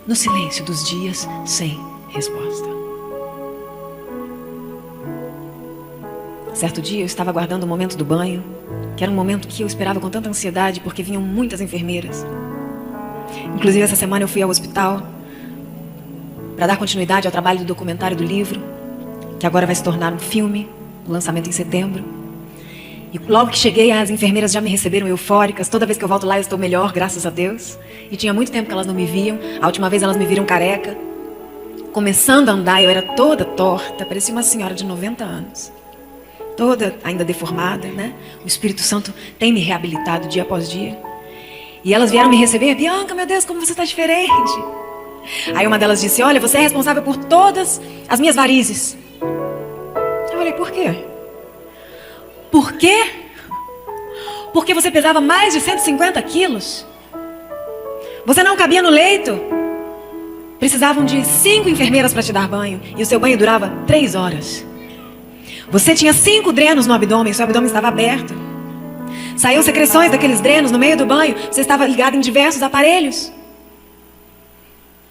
No silêncio dos dias sem resposta. Certo dia eu estava aguardando o momento do banho, que era um momento que eu esperava com tanta ansiedade, porque vinham muitas enfermeiras. Inclusive essa semana eu fui ao hospital para dar continuidade ao trabalho do documentário do livro, que agora vai se tornar um filme, o lançamento em setembro. E logo que cheguei, as enfermeiras já me receberam eufóricas. Toda vez que eu volto lá eu estou melhor, graças a Deus. E tinha muito tempo que elas não me viam. A última vez elas me viram careca. Começando a andar, eu era toda torta, parecia uma senhora de 90 anos. Toda ainda deformada, né? O Espírito Santo tem me reabilitado dia após dia. E elas vieram me receber: Bianca, meu Deus, como você está diferente. Aí uma delas disse: olha, você é responsável por todas as minhas varizes. Eu falei: por quê? Por quê? Porque você pesava mais de 150 quilos. Você não cabia no leito. Precisavam de 5 enfermeiras para te dar banho. E o seu banho durava 3 horas. Você tinha 5 drenos no abdômen. Seu abdômen estava aberto. Saíam secreções daqueles drenos no meio do banho. Você estava ligado em diversos aparelhos.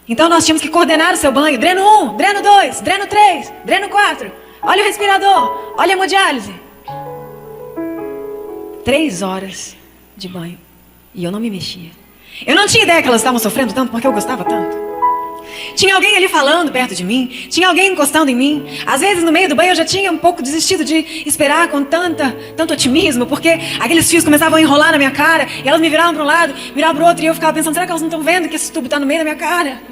Então nós tínhamos que coordenar o seu banho. Dreno 1, dreno 2, dreno 3, dreno 4. Olha o respirador, olha a hemodiálise. 3 horas de banho. E eu não me mexia. Eu não tinha ideia que elas estavam sofrendo tanto porque eu gostava tanto. Tinha alguém ali falando perto de mim. Tinha alguém encostando em mim. Às vezes no meio do banho eu já tinha um pouco desistido de esperar com tanto otimismo, porque aqueles fios começavam a enrolar na minha cara. E elas me viravam para um lado, viravam para o outro. E eu ficava pensando, será que elas não estão vendo que esse tubo está no meio da minha cara?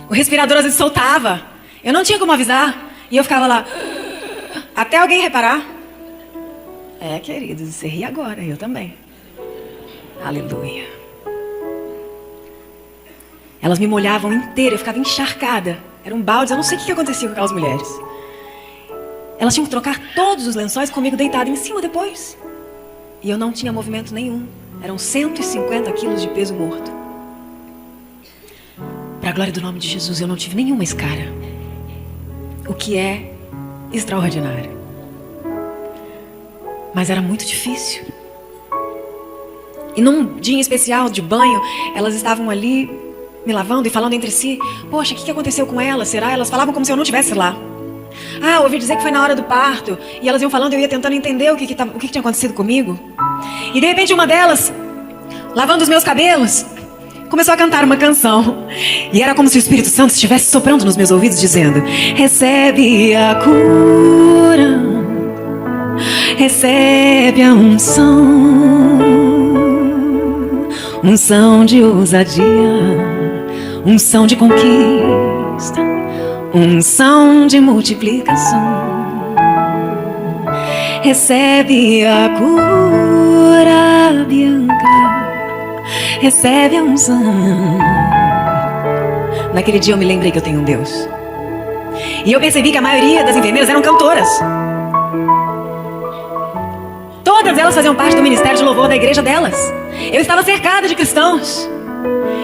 O respirador às vezes soltava. Eu não tinha como avisar. E eu ficava lá, até alguém reparar. Queridos, você ri agora, eu também. Aleluia. Elas me molhavam inteira, eu ficava encharcada. Era um balde, eu não sei o que acontecia com aquelas mulheres. Elas tinham que trocar todos os lençóis comigo deitada em cima depois. E eu não tinha movimento nenhum. Eram 150 quilos de peso morto. Para a glória do nome de Jesus, eu não tive nenhuma escara. O que é extraordinário. Mas era muito difícil. E num dia em especial de banho, elas estavam ali me lavando e falando entre si. Poxa, o que aconteceu com ela? Será? Elas falavam como se eu não estivesse lá. Eu ouvi dizer que foi na hora do parto. E elas iam falando, eu ia tentando entender o que tinha acontecido comigo. E de repente uma delas, lavando os meus cabelos, começou a cantar uma canção. E era como se o Espírito Santo estivesse soprando nos meus ouvidos, dizendo: recebe a cura, recebe a unção de ousadia, unção de conquista, unção de multiplicação. Recebe a cura, Bianca, recebe a unção. Naquele dia eu me lembrei que eu tenho um Deus. E eu percebi que a maioria das enfermeiras eram cantoras. Todas elas faziam parte do ministério de louvor da igreja delas. Eu estava cercada de cristãos.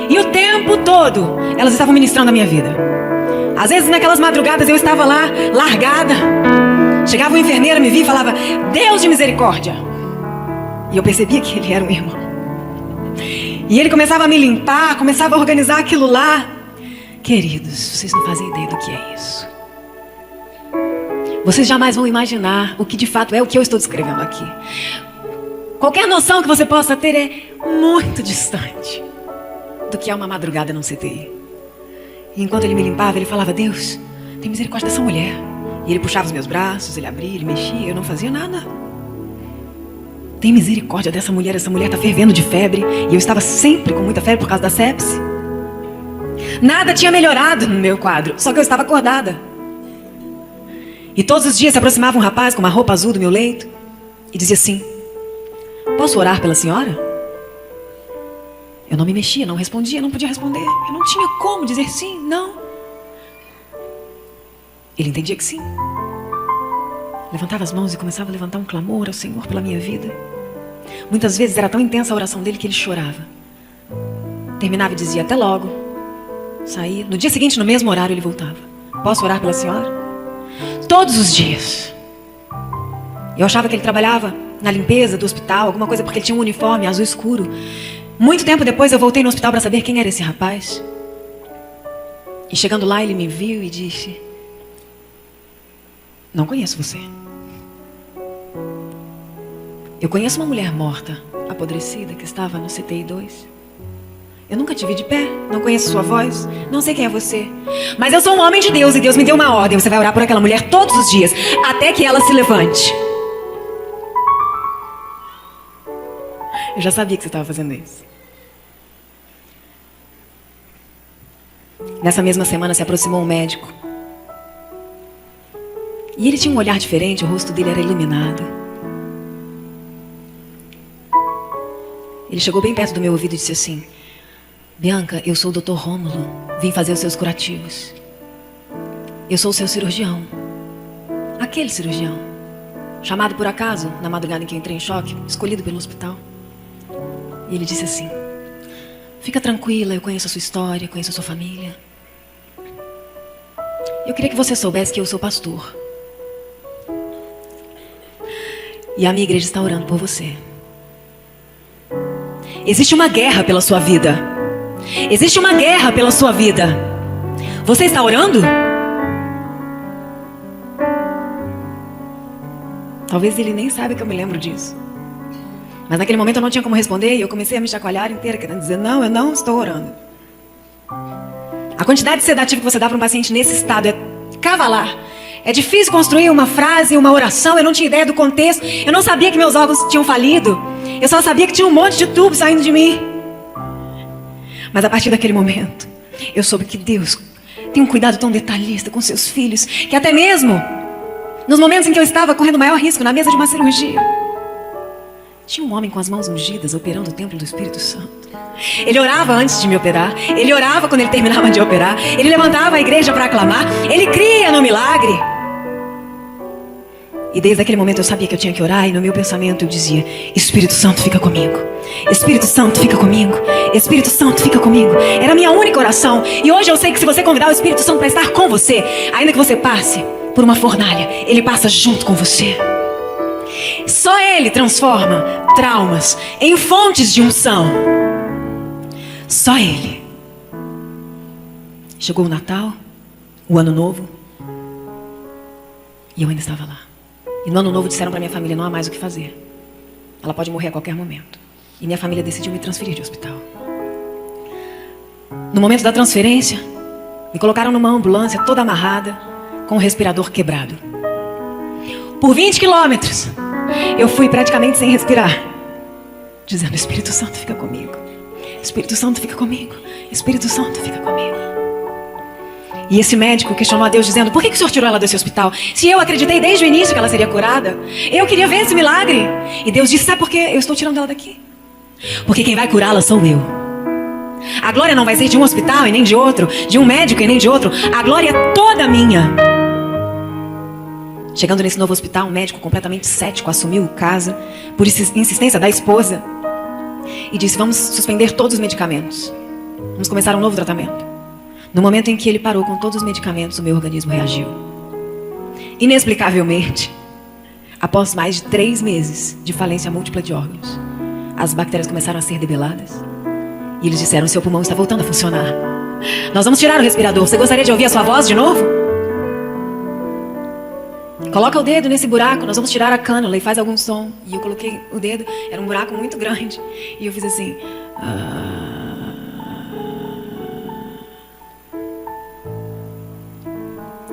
E o tempo todo elas estavam ministrando a minha vida. Às vezes naquelas madrugadas eu estava lá, largada. Chegava um enfermeiro, me via e falava: Deus de misericórdia. E eu percebia que ele era um irmão. E ele começava a me limpar, começava a organizar aquilo lá. Queridos, vocês não fazem ideia do que é isso. Vocês jamais vão imaginar o que de fato é o que eu estou descrevendo aqui. Qualquer noção que você possa ter é muito distante do que é uma madrugada num CTI. E enquanto ele me limpava, ele falava: Deus, tem misericórdia dessa mulher. E ele puxava os meus braços, ele abria, ele mexia, eu não fazia nada. Tem misericórdia dessa mulher, essa mulher está fervendo de febre. E eu estava sempre com muita febre por causa da sepse. Nada tinha melhorado no meu quadro, só que eu estava acordada. E todos os dias se aproximava um rapaz com uma roupa azul do meu leito e dizia assim: posso orar pela senhora? Eu não me mexia, não respondia, não podia responder. Eu não tinha como dizer sim, não. Ele entendia que sim. Levantava as mãos e começava a levantar um clamor ao Senhor pela minha vida. Muitas vezes era tão intensa a oração dele que ele chorava. Terminava e dizia: até logo. Saía. No dia seguinte, no mesmo horário, ele voltava: posso orar pela senhora? Todos os dias. Eu achava que ele trabalhava na limpeza do hospital, alguma coisa, porque ele tinha um uniforme azul escuro. Muito tempo depois eu voltei no hospital para saber quem era esse rapaz. E chegando lá ele me viu e disse: não conheço você. Eu conheço uma mulher morta, apodrecida, que estava no CTI 2. Eu nunca te vi de pé, não conheço sua voz, não sei quem é você. Mas eu sou um homem de Deus e Deus me deu uma ordem: você vai orar por aquela mulher todos os dias, até que ela se levante. Eu já sabia que você estava fazendo isso. Nessa mesma semana se aproximou um médico. E ele tinha um olhar diferente, o rosto dele era iluminado. Ele chegou bem perto do meu ouvido e disse assim: Bianca, eu sou o Dr. Rômulo, vim fazer os seus curativos. Eu sou o seu cirurgião. Aquele cirurgião, chamado por acaso, na madrugada em que eu entrei em choque, escolhido pelo hospital. E ele disse assim: fica tranquila, eu conheço a sua história, conheço a sua família. Eu queria que você soubesse que eu sou pastor. E a minha igreja está orando por você. Existe uma guerra pela sua vida. Existe uma guerra pela sua vida. Você está orando? Talvez ele nem saiba que eu me lembro disso. Mas naquele momento eu não tinha como responder e eu comecei a me chacoalhar inteira, querendo dizer, não, eu não estou orando. A quantidade de sedativo que você dá para um paciente nesse estado é cavalar. É difícil construir uma frase, uma oração, eu não tinha ideia do contexto. Eu não sabia que meus órgãos tinham falido. Eu só sabia que tinha um monte de tubo saindo de mim. Mas a partir daquele momento, eu soube que Deus tem um cuidado tão detalhista com seus filhos, que até mesmo nos momentos em que eu estava correndo maior risco na mesa de uma cirurgia, tinha um homem com as mãos ungidas operando o templo do Espírito Santo. Ele orava antes de me operar, ele orava quando ele terminava de operar, ele levantava a igreja para aclamar, ele cria no milagre. E desde aquele momento eu sabia que eu tinha que orar, e no meu pensamento eu dizia, Espírito Santo, fica comigo. Espírito Santo, fica comigo. Espírito Santo, fica comigo. Era a minha única oração. E hoje eu sei que se você convidar o Espírito Santo para estar com você, ainda que você passe por uma fornalha, ele passa junto com você. Só ele transforma traumas em fontes de unção. Só ele. Chegou o Natal, o Ano Novo, e eu ainda estava lá. E no Ano Novo disseram para minha família, não há mais o que fazer. Ela pode morrer a qualquer momento. E minha família decidiu me transferir de hospital. No momento da transferência, me colocaram numa ambulância toda amarrada, com o respirador quebrado. Por 20 quilômetros, eu fui praticamente sem respirar, dizendo, Espírito Santo, fica comigo. Espírito Santo, fica comigo. Espírito Santo, fica comigo. E esse médico questionou a Deus dizendo, por que o Senhor tirou ela desse hospital? Se eu acreditei desde o início que ela seria curada. Eu queria ver esse milagre. E Deus disse, sabe por que eu estou tirando ela daqui? Porque quem vai curá-la sou eu. A glória não vai ser de um hospital e nem de outro, de um médico e nem de outro. A glória é toda minha. Chegando nesse novo hospital, um médico completamente cético assumiu o caso por insistência da esposa e disse, vamos suspender todos os medicamentos. Vamos começar um novo tratamento. No momento em que ele parou com todos os medicamentos, o meu organismo reagiu. Inexplicavelmente, após mais de 3 meses de falência múltipla de órgãos, as bactérias começaram a ser debeladas. E eles disseram, seu pulmão está voltando a funcionar. Nós vamos tirar o respirador. Você gostaria de ouvir a sua voz de novo? Coloca o dedo nesse buraco, nós vamos tirar a cânula e faz algum som. E eu coloquei o dedo, era um buraco muito grande. E eu fiz assim...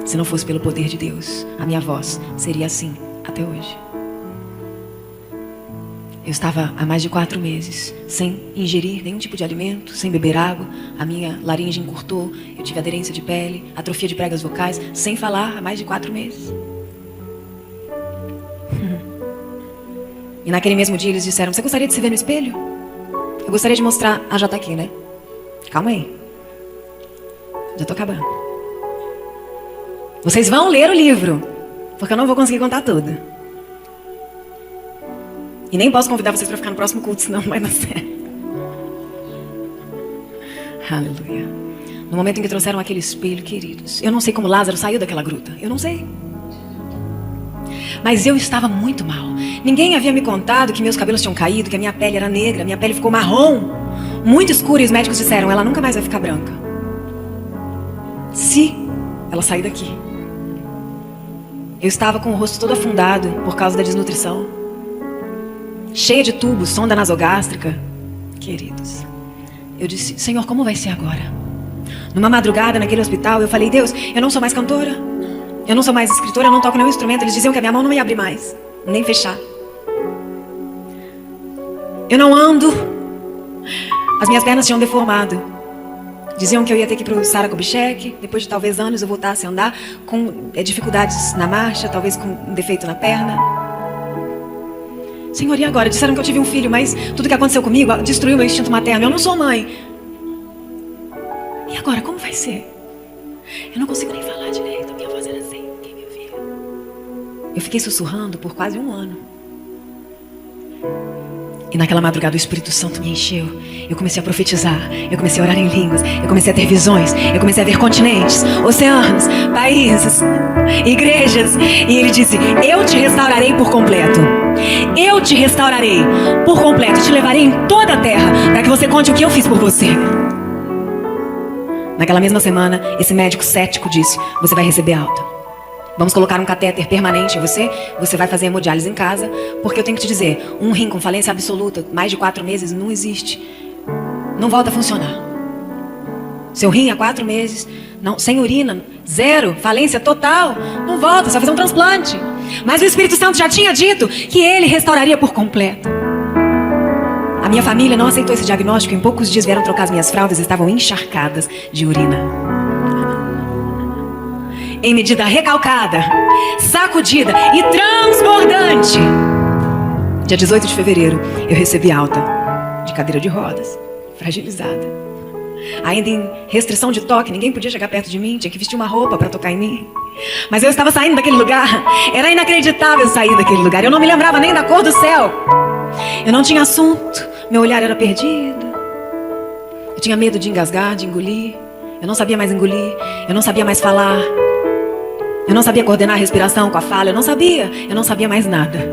Se não fosse pelo poder de Deus, a minha voz seria assim até hoje. Eu estava há mais de 4 meses sem ingerir nenhum tipo de alimento, sem beber água. A minha laringe encurtou, eu tive aderência de pele, atrofia de pregas vocais, sem falar há mais de 4 meses. E naquele mesmo dia eles disseram, você gostaria de se ver no espelho? Eu gostaria de mostrar... Ah, já tá aqui, né? Calma aí. Já tô acabando. Vocês vão ler o livro, porque eu não vou conseguir contar tudo. E nem posso convidar vocês para ficar no próximo culto, senão não vai dar certo. Aleluia. No momento em que trouxeram aquele espelho, queridos, eu não sei como Lázaro saiu daquela gruta. Eu não sei. Mas eu estava muito mal. Ninguém havia me contado que meus cabelos tinham caído, que a minha pele era negra, minha pele ficou marrom, muito escura, e os médicos disseram, ela nunca mais vai ficar branca. Se ela sair daqui. Eu estava com o rosto todo afundado por causa da desnutrição. Cheia de tubos, sonda nasogástrica. Queridos, eu disse, Senhor, como vai ser agora? Numa madrugada naquele hospital, eu falei, Deus, eu não sou mais cantora, eu não sou mais escritora, eu não toco nenhum instrumento. Eles diziam que a minha mão não ia abrir mais, nem fechar. Eu não ando. As minhas pernas tinham deformado. Diziam que eu ia ter que ir para o Sara Kubitschek. Depois de talvez anos eu voltasse a andar com dificuldades na marcha, talvez com um defeito na perna. Senhor, e agora? Disseram que eu tive um filho, mas tudo que aconteceu comigo destruiu meu instinto materno. Eu não sou mãe. E agora, como vai ser? Eu não consigo nem falar direito. A minha voz era assim, quem me ouvia? Eu fiquei sussurrando por quase 1 ano. E naquela madrugada o Espírito Santo me encheu. Eu comecei a profetizar, eu comecei a orar em línguas, eu comecei a ter visões, eu comecei a ver continentes, oceanos, países, igrejas. E ele disse, eu te restaurarei por completo. Eu te restaurarei por completo, te levarei em toda a terra para que você conte o que eu fiz por você. Naquela mesma semana, esse médico cético disse, você vai receber alta. Vamos colocar um catéter permanente em você. Você vai fazer hemodiálise em casa. Porque eu tenho que te dizer, um rim com falência absoluta, mais de 4 meses, não existe. Não volta a funcionar. Seu rim há 4 meses, não, sem urina, 0, falência total. Não volta, só fazer um transplante. Mas o Espírito Santo já tinha dito que ele restauraria por completo. A minha família não aceitou esse diagnóstico. Em poucos dias vieram trocar as minhas fraldas, estavam encharcadas de urina. Em medida recalcada, sacudida e transbordante. Dia 18 de fevereiro, eu recebi alta de cadeira de rodas, fragilizada. Ainda em restrição de toque, ninguém podia chegar perto de mim, tinha que vestir uma roupa para tocar em mim. Mas eu estava saindo daquele lugar, era inacreditável sair daquele lugar. Eu não me lembrava nem da cor do céu. Eu não tinha assunto, meu olhar era perdido. Eu tinha medo de engasgar, de engolir. Eu não sabia mais engolir, eu não sabia mais falar. Eu não sabia coordenar a respiração com a fala, eu não sabia mais nada.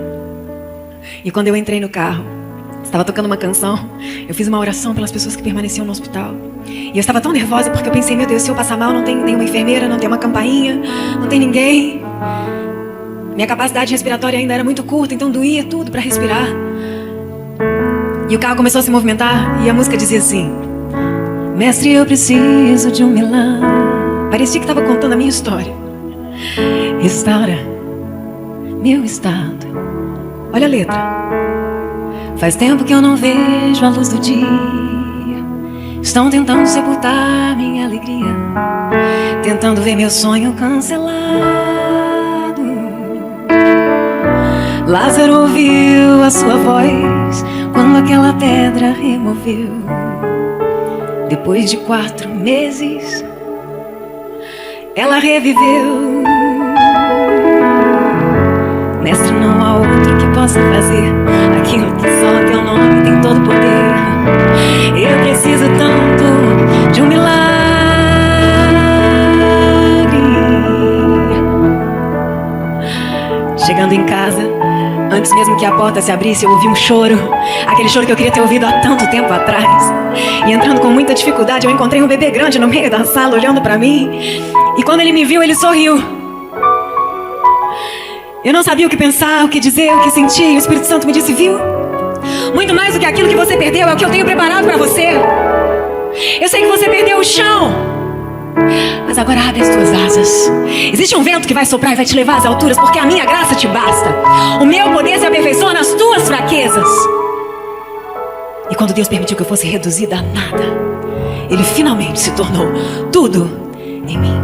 E quando eu entrei no carro, estava tocando uma canção, eu fiz uma oração pelas pessoas que permaneciam no hospital. E eu estava tão nervosa porque eu pensei, meu Deus, se eu passar mal, não tem nenhuma enfermeira, não tem uma campainha, não tem ninguém. Minha capacidade respiratória ainda era muito curta, então doía tudo para respirar. E o carro começou a se movimentar e a música dizia assim: mestre, eu preciso de um milagre. Parecia que estava contando a minha história. Restaura meu estado. Olha a letra. Faz tempo que eu não vejo a luz do dia. Estão tentando sepultar minha alegria, tentando ver meu sonho cancelado. Lázaro ouviu a sua voz quando aquela pedra removeu. Depois de 4 meses, ela reviveu. Mestre, não há outro que possa fazer aquilo que só teu nome tem todo o poder. Eu preciso tanto de um milagre. Chegando em casa, antes mesmo que a porta se abrisse, eu ouvi um choro. Aquele choro que eu queria ter ouvido há tanto tempo atrás. E entrando com muita dificuldade, eu encontrei um bebê grande no meio da sala, olhando pra mim. E quando ele me viu, ele sorriu. Eu não sabia o que pensar, o que dizer, o que sentir. E o Espírito Santo me disse, viu? Muito mais do que aquilo que você perdeu é o que eu tenho preparado pra você. Eu sei que você perdeu o chão, mas agora abre as tuas asas. Existe um vento que vai soprar e vai te levar às alturas, porque a minha graça te basta. O meu poder se aperfeiçoa nas tuas fraquezas. E quando Deus permitiu que eu fosse reduzida a nada, Ele finalmente se tornou tudo em mim.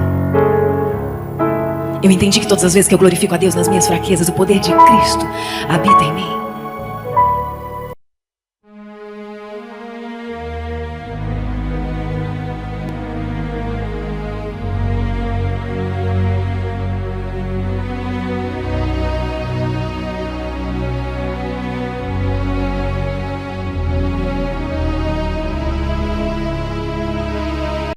Eu entendi que todas as vezes que eu glorifico a Deus nas minhas fraquezas, o poder de Cristo habita em mim.